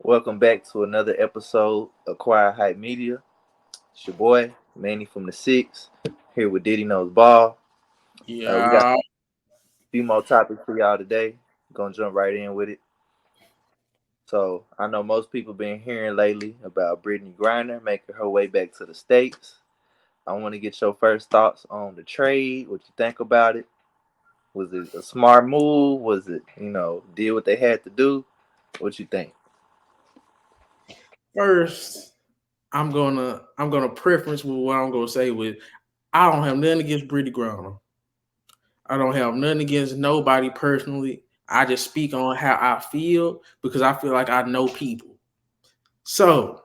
Welcome back to another episode of Quiet Hype Media. It's your boy, Manny from the Six, here with Diddy Knows Ball. We got Yeah. a few more topics for y'all today. Gonna jump right in with it. So I know most people been hearing lately about Brittany Griner making her way back to the States. I want to get your first thoughts on the trade, what you think about it. Was it a smart move? Was it, did what they had to do? What you think? First, I'm gonna preference with what I'm gonna say with I don't have nothing against Brittany Griner. I don't have nothing against nobody personally. I just speak on how I feel because I feel like I know people. So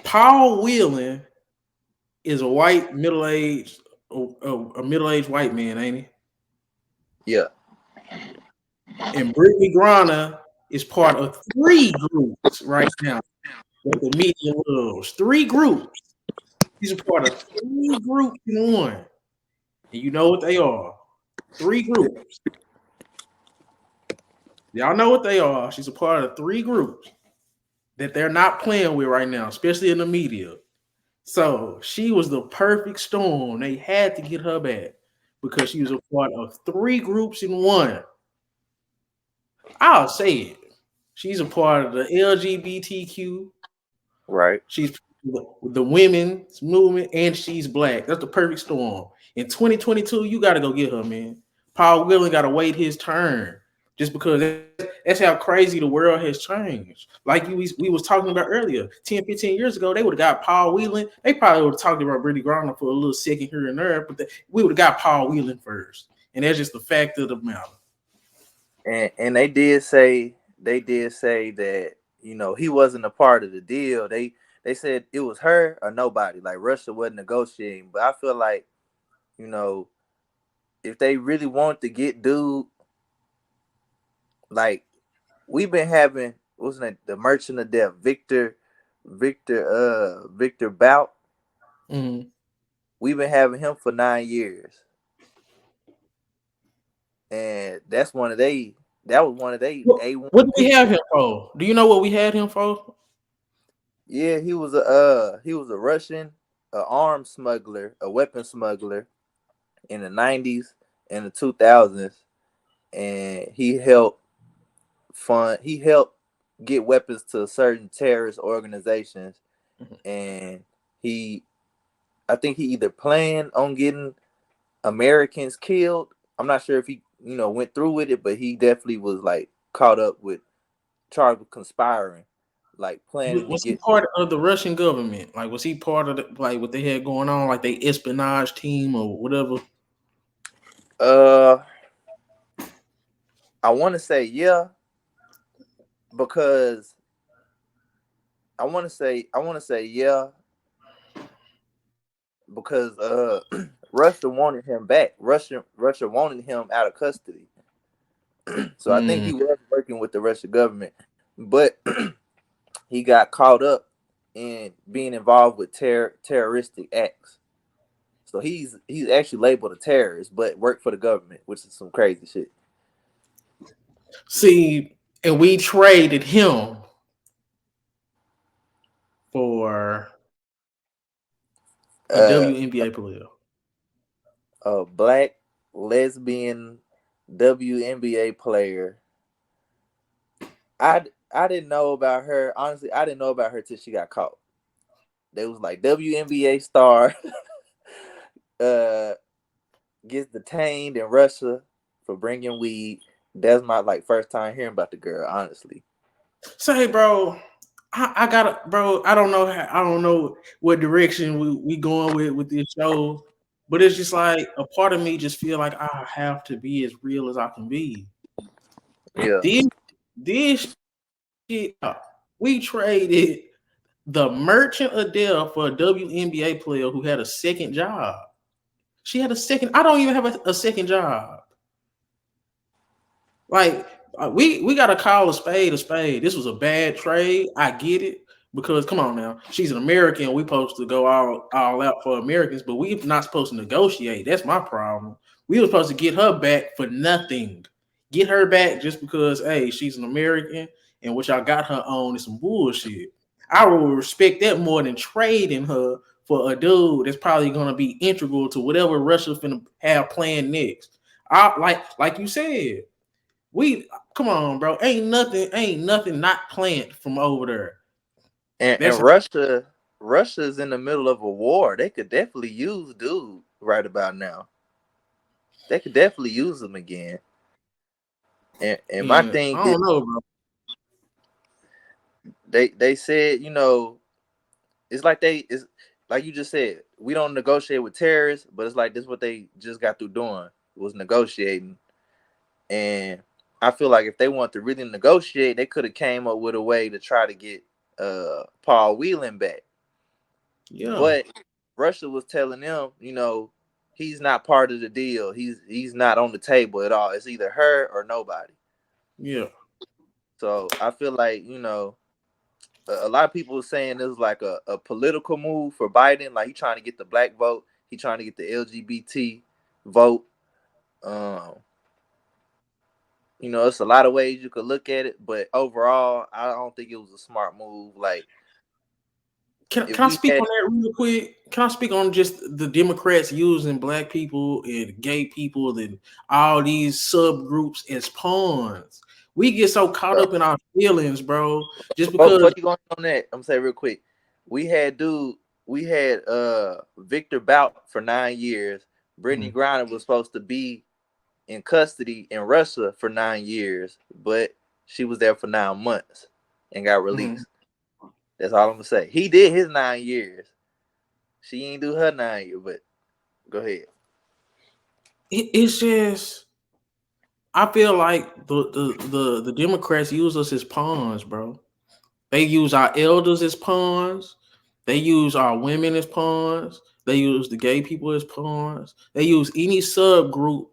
Paul Whelan is a white middle-aged a middle-aged white man, ain't he? Yeah, And Brittany Griner is part of three groups right now that the media loves. Three groups. He's a part of three groups in one. And you know what they are. Three groups. Y'all know what they are. She's a part of three groups that they're not playing with right now, especially in the media. So she was the perfect storm. They had to get her back because she was a part of three groups in one. I'll say it. She's a part of the LGBTQ. right. She's the women's movement, and she's black. That's the perfect storm. In 2022, you got to go get her, man. Paul Whelan got to wait his turn just because that's how crazy the world has changed. Like we was talking about earlier, 10, 15 years ago, they would have got Paul Whelan. They probably would have talked about Brittany Griner for a little second here and there, but we would have got Paul Whelan first. And that's just the fact of the matter. And they did say that he wasn't a part of the deal. They said it was her or nobody. Like Russia wasn't negotiating. But I feel like you know if they really want to get dude, like we've been having wasn't it the Merchant of Death, Victor Bout. Mhm. We've been having him for 9 years, and that was one of they A1 What do we have picks. him for? Do you know what we had him for? Yeah, he was a Russian, arms smuggler, a weapon smuggler in the 90s and the 2000s, and he helped get weapons to certain terrorist organizations, and he I think he either planned on getting Americans killed. I'm not sure if he went through with it, but he definitely was like caught up with charged with conspiring, like planning to Was he get. part of the Russian government? Like, was he part of like what they had going on, like they espionage team or whatever? uh I want to say yeah, because I want to say yeah, because Russia wanted him back. Russia wanted him out of custody. So I think Mm. he was working with the Russian government, but he got caught up in being involved with terroristic acts. So he's actually labeled a terrorist, but worked for the government, which is some crazy shit. See, and we traded him for a Uh, WNBA player. a black lesbian WNBA player. I didn't know about her. Honestly, I didn't know about her till she got caught. They was like WNBA star uh gets detained in Russia for bringing weed. That's my like first time hearing about the girl. Honestly, Say, bro, I gotta, bro. I don't know what direction we going with this show, but it's just like a part of me just feel like I have to be as real as I can be. yeah, This shit, we traded the Merchant Adele for a WNBA player who had a second job. She had a second. I don't even have a second job. Like we gotta call a spade a spade. This was a bad trade. I get it because come on now, she's an American. We supposed to go all out for Americans, but we're not supposed to negotiate. That's my problem. We were supposed to get her back for nothing. get her back just because hey she's an American and what y'all got her on is some bullshit. I will respect that more than trading her for a dude that's probably gonna be integral to whatever Russia finna have planned next. I like you said, we come on, bro. Ain't nothing not planned from over there. And That's Russia's in the middle of a war. They could definitely use dude right about now. They could definitely use them again. And my and thing I is, don't know, bro. they said, it's like it's like you just said, we don't negotiate with terrorists, but it's like this is what they just got through doing was negotiating. And I feel like if they want to really negotiate, they could have came up with a way to try to get Paul Whelan back. Yeah, But Russia was telling them, he's not part of the deal. He's not on the table at all. It's either her or nobody. yeah. So I feel like, a lot of people are saying this is like a political move for Biden. Like he trying to get the black vote. He trying to get the LGBT vote. Um, it's a lot of ways you could look at it, but overall, I don't think it was a smart move. Like if Can I we speak had, on that real quick? Can I speak on just the Democrats using black people and gay people and all these subgroups as pawns? We get so caught bro, up in our feelings, bro. Just before because, you go on that, I'm gonna say real quick, we had dude, we had Victor Bout for 9 years. Brittany Mhm, Griner was supposed to be in custody in Russia for 9 years, but she was there for 9 months and got mhm. released. That's all I'm gonna say. He did his 9 years. She ain't do her 9 years, but go ahead. It's just I feel like the Democrats use us as pawns, bro. They use our elders as pawns. They use our women as pawns. They use the gay people as pawns. They use any subgroup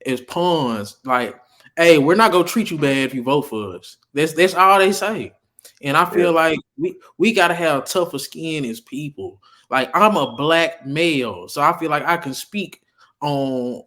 as pawns. Like, hey, we're not gonna treat you bad if you vote for us. That's all they say. And I Yeah, feel like we gotta have tougher skin as people. Like I'm a black male, so I feel like I can speak on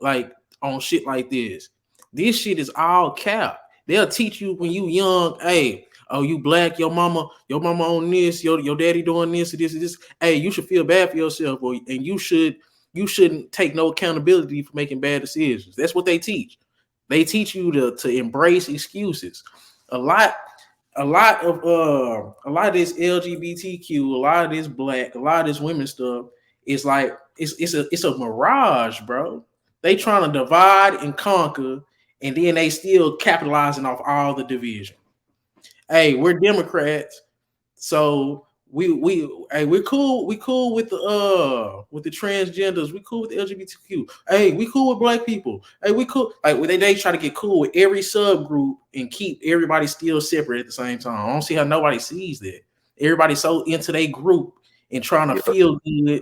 on shit like this. This shit is all cap. They'll teach you when you young, hey, oh, you black, your mama on this, your daddy doing this, this, this. Hey, you should feel bad for yourself, and you shouldn't take no accountability for making bad decisions. That's what they teach. They teach you to embrace excuses. A lot, a lot of this LGBTQ, a lot of this black, a lot of this women stuff is like it's a mirage, bro. They trying to divide and conquer, and then they still capitalizing off all the division. Hey, we're Democrats, so we're cool with the transgenders. We cool with the LGBTQ. Hey, we cool with black people. Hey, we cool. Like they try to get cool with every subgroup and keep everybody still separate at the same time. I don't see how nobody sees that. Everybody's so into their group and trying to yeah. feel good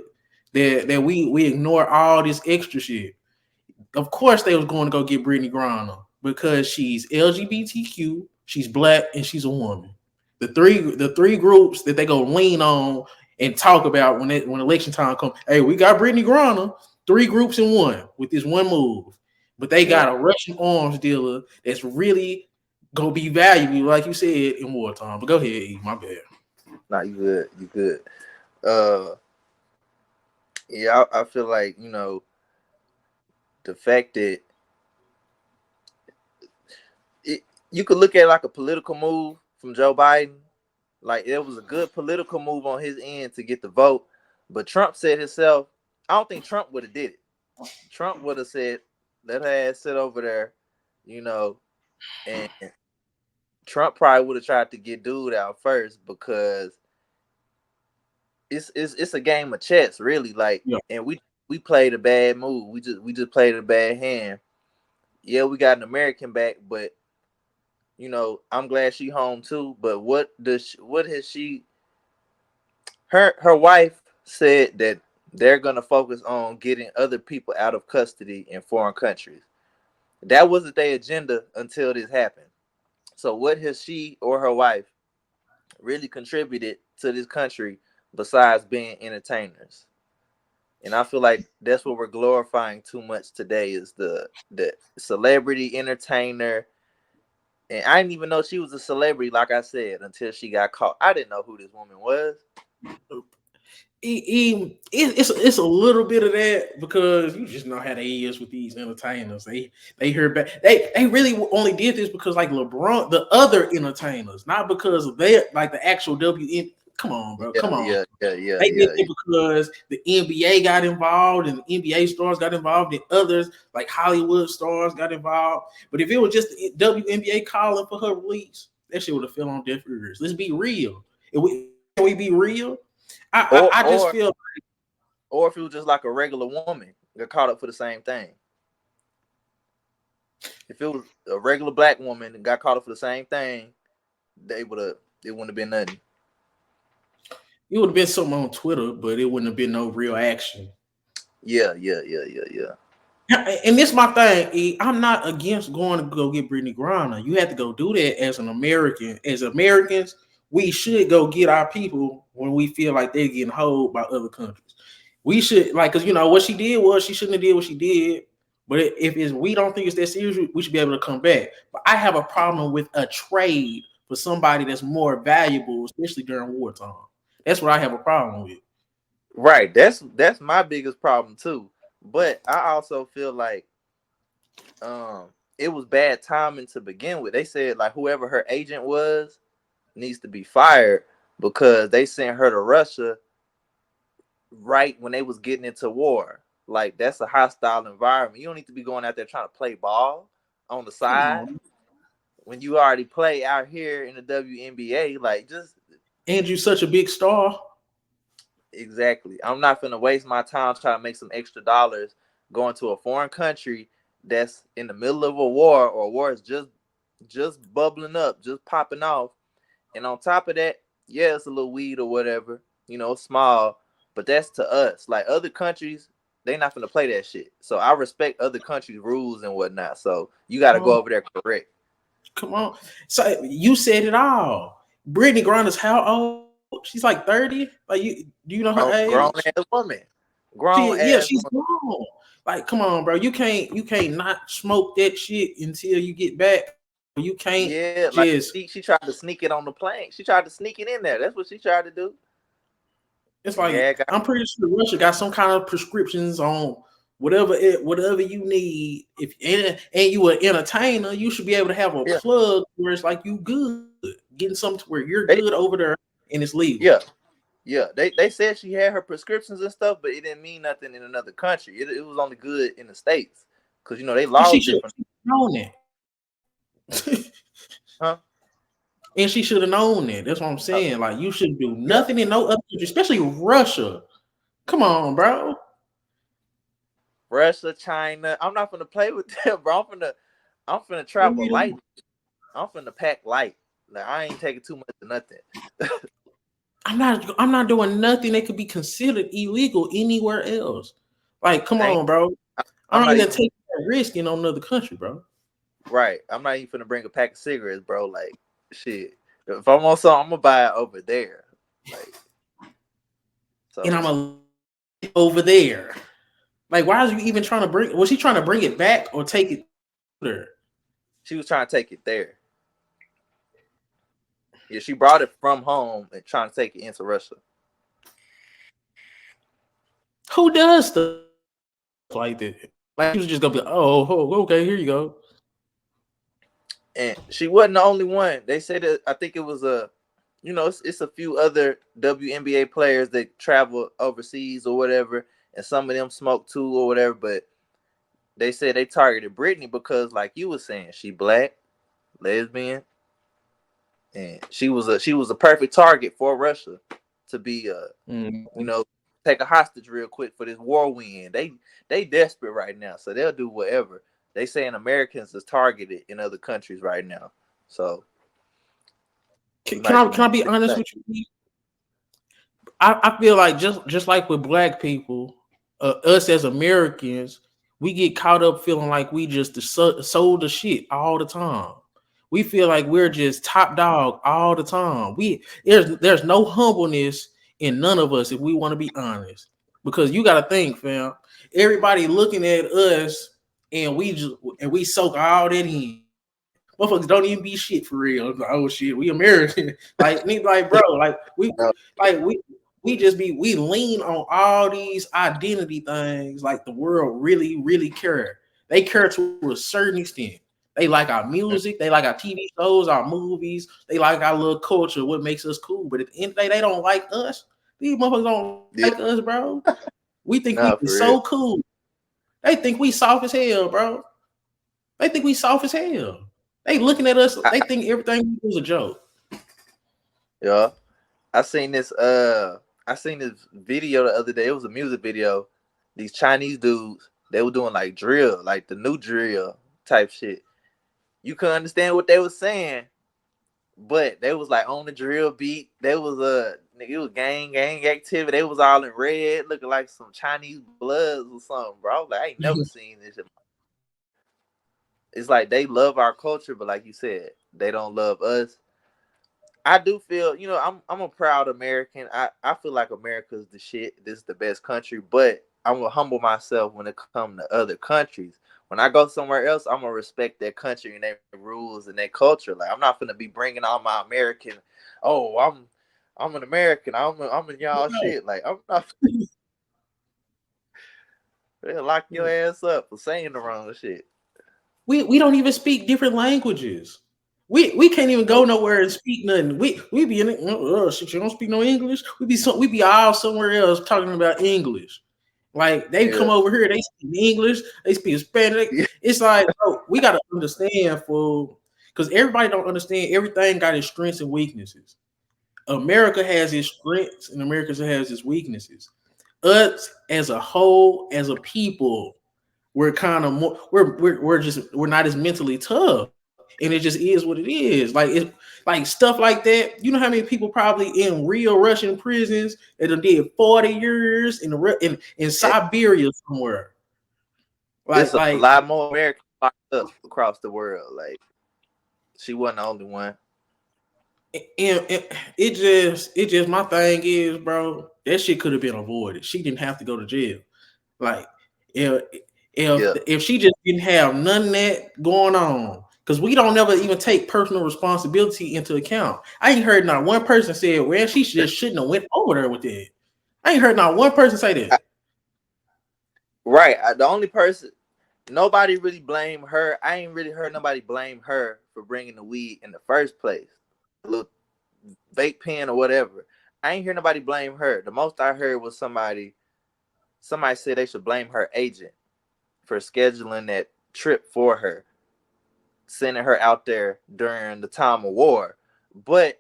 that we ignore all this extra shit. Of course, they was going to go get Brittany Griner because she's LGBTQ, she's black, and she's a woman. The three groups that they go lean on and talk about when election time comes. Hey, we got Brittany Griner, three groups in one with this one move, but they Yeah. got a Russian arms dealer that's really gonna be valuable, like you said, in wartime. But go ahead, E, my bad. Nah, you good. You good. Uh, yeah, I feel like the fact that it, you could look at it like a political move from Joe Biden. Like it was a good political move on his end to get the vote, but Trump said himself, I don't think Trump would have did it. Trump would have said, "Let her ass sit over there," you know, and Trump probably would have tried to get dude out first because it's a game of chess, really. Like, Yeah, and we played a bad move. We just played a bad hand. Yeah, we got an American back, but I'm glad she home too. But what has she? Her wife said that they're gonna focus on getting other people out of custody in foreign countries. That wasn't their agenda until this happened. So what has she or her wife really contributed to this country besides being entertainers? And I feel like that's what we're glorifying too much today is the celebrity entertainer. And I didn't even know she was a celebrity, like I said, until she got caught. I didn't know who this woman was. It's a little bit of that because you just know how they is with these entertainers. They hear back. They really only did this because like LeBron, the other entertainers, not because of their like the actual WN. Come on, bro. Yeah, Come on. yeah, yeah, yeah, They did yeah, yeah. it because the NBA got involved and NBA stars got involved and others like Hollywood stars got involved. But if it was just the WNBA calling for her release, that shit would have fell on deaf ears. Let's be real. Can we be real? Or I just or feel or if it was just like a regular woman got caught up for the same thing. If it was a regular black woman and got caught up for the same thing, they would have. It wouldn't have been nothing. it would have been something on Twitter, but it wouldn't have been no real action. Yeah, yeah, yeah, yeah, yeah. And this my thing. I'm not against going to go get Brittany Griner. You have to go do that as an American. As Americans, we should go get our people when we feel like they're getting hold by other countries. We should like because you know what she did was she shouldn't have did what she did. But if it's, we don't think it's that serious, we should be able to come back. But I have a problem with a trade for somebody that's more valuable, especially during wartime. That's what I have a problem with. Right. That's my biggest problem too. But I also feel like it was bad timing to begin with. They said like whoever her agent was needs to be fired because they sent her to Russia right when they was getting into war. Like that's a hostile environment. You don't need to be going out there trying to play ball on the Come side on. when you already play out here in the WNBA. Like just And you such a big star. exactly. I'm not gonna waste my time trying to make some extra dollars going to a foreign country that's in the middle of a war or a war is just bubbling up, just popping off. And on top of that, yeah, it's a little weed or whatever, small, but that's to us. Like other countries, they not gonna play that shit. So I respect other countries' rules and whatnot. So you got to Come go on. over there correct. Come on. So you said it all. Brittany Griner's how old? She's like 30. Like you do you know her Grown age? ass woman, grown ass She's woman. grown. Like, come on, bro. You can't not smoke that shit until you get back. You can't Yeah, like just she tried to sneak it on the plane. She tried to sneak it in there. That's what she tried to do. it's And like yeah, got, I'm pretty sure Russia got some kind of prescriptions on whatever you need. If and you an entertainer, you should be able to have a yeah, plug where it's like you good, getting something to where you're they, good over there and it's legal. yeah, yeah. They said she had her prescriptions and stuff, but it didn't mean nothing in another country. It was only good in the States because they And laws she should different, have known that. huh? And she should have known that. That's what I'm Uh, saying. Like you shouldn't do yeah, nothing in no other country, especially Russia. Come on, bro. Russia, China. I'm not gonna play with them, bro. I'm finna For travel real. light. I'm finna pack light. Like I ain't taking too much of nothing. I'm not doing nothing that could be considered illegal anywhere else. Like, come I ain't, on, bro. I'm I'm not not even even taking that risk in another country, bro. right. I'm not even finna bring a pack of cigarettes, bro. Like shit. If I'm on something, I'm gonna buy it over there. Like And so, I'm over there. Like, why is you even trying to bring? Was she trying to bring it back or take it there? she was trying to take it there. Yeah, she brought it from home and trying to take it into Russia. Who does stuff like that? Like, she was just gonna be, okay, here you go. And she wasn't the only one. They said that I think it was it's a few other WNBA players that travel overseas or whatever, and some of them smoke too or whatever. But they said they targeted Brittany because, like you were saying, she black, lesbian, and she was a perfect target for Russia to be you Mm. know take a hostage real quick for this war win. They desperate right now, so they'll do whatever. They saying Americans is targeted in other countries right now, so we Can might I finna can I have be the honest same with you? I feel like just like with black people, us as Americans, we get caught up feeling like we just sold the shit all the time. We feel like we're just top dog all the time. There's no humbleness in none of us if we want to be honest. Because you got to think, fam. Everybody looking at us, and we soak all that in. Motherfuckers don't even be shit for real. Like, oh shit, we American. Like bro, No, like we just be we lean on all these identity things like the world really, really care. They care to a certain extent. They like our music, they like our TV shows, our movies, they like our little culture, what makes us cool. But at the end of the day, they don't like us. These motherfuckers don't like us, yeah, bro. We think we is so nah, for cool. real. They think we soft as hell, bro. They think we soft as hell. They looking at us. They I, think everything we do is a joke. yeah, I seen this. I seen this video the other day. It was a music video. These Chinese dudes, they were doing like drill, like the new drill type shit. You couldn't understand what they was saying, but they was like on the drill beat. They was nigga, it was gang activity. They was all in red, looking like some Chinese Bloods or something, bro. Like I ain't never seen this. It's like they love our culture, but like you said, they don't love us. I do feel, I'm a proud American. I feel like America's the shit. This is the best country, but I'm gonna humble myself when it comes to other countries. When I go somewhere else, I'm gonna respect their country and their rules and their culture. Like I'm not gonna be bringing all my American. Oh, I'm an American. I'm in y'all shit. Like I'm not. They'll lock your ass up for saying the wrong shit. We don't even speak different languages. We can't even go Nope. nowhere and speak nothing. We be in it. Shit, you don't speak no English. We be all somewhere else talking about English. Like they come Yeah. over here, they speak English, they speak Spanish. Yeah. It's like, bro, we gotta understand, fool, because everybody don't understand. Everything got its strengths and weaknesses. America has its strengths, and America has its weaknesses. Us as a whole, as a people, we're kind of more we're not as mentally tough, and it just is what it is. Like stuff like that. You know how many people probably in real Russian prisons that done did 40 years in It, Siberia somewhere. it's Like a like lot more Americans locked up across the world. Like she wasn't the only one. it just my thing is, bro, that shit could have been avoided. She didn't have to go to jail. Like if Yeah. if she just didn't have none of that going on, because we don't never even take personal responsibility into account. I ain't heard not one person say, well, she just shouldn't have went over there with it. I ain't heard not one person say that. Right. The only person, nobody really blame her. I ain't really heard nobody blame her for bringing the weed in the first place. The little vape pen or whatever. I ain't hear nobody blame her. The most I heard was somebody said they should blame her agent for scheduling that trip for her, sending her out there during the time of war. But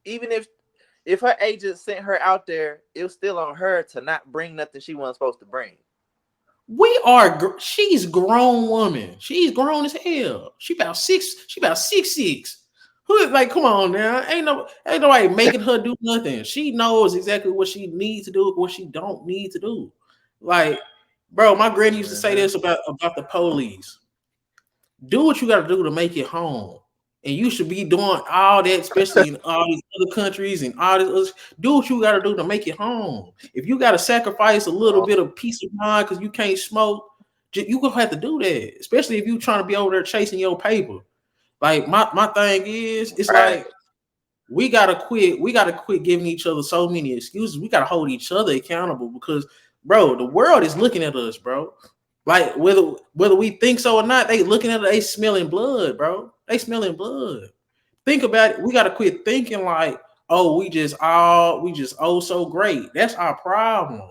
even if her agent sent her out there, it was still on her to not bring nothing she wasn't supposed to bring. She's grown woman. She's grown as hell. She about 6'6". Who is like, come on now. Ain't nobody making her do nothing. She knows exactly what she needs to do, what she don't need to do. Like, bro, my granny used to say Mm-hmm. this about the police. Do what you got to do to make it home. And you should be doing all that, especially in all these other countries and all this other. Do what you got to do to make it home. If you got to sacrifice a little bit of peace of mind because you can't smoke, you gonna have to do that. Especially if you trying to be over there chasing your paper. Like my thing is, it's Right. like we gotta quit. We gotta quit giving each other so many excuses. We gotta hold each other accountable because, bro, the world is looking at us, bro. Like whether we think so or not, they looking at it, they smelling blood, bro. They smelling blood. Think about it. We gotta quit thinking like, oh, we just oh so great. That's our problem.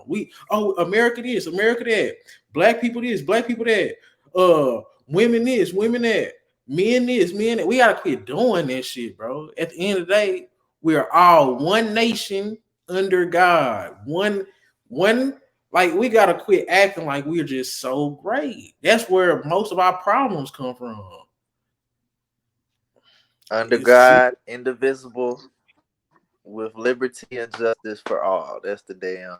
America this, America that, black people this, black people that, women this, women that, men this, men that. We gotta quit doing that shit, bro. At the end of the day, we are all one nation under God. One like we gotta quit acting like we're just so great. That's where most of our problems come from. Under It's God, indivisible, with liberty and justice for all. That's the damn.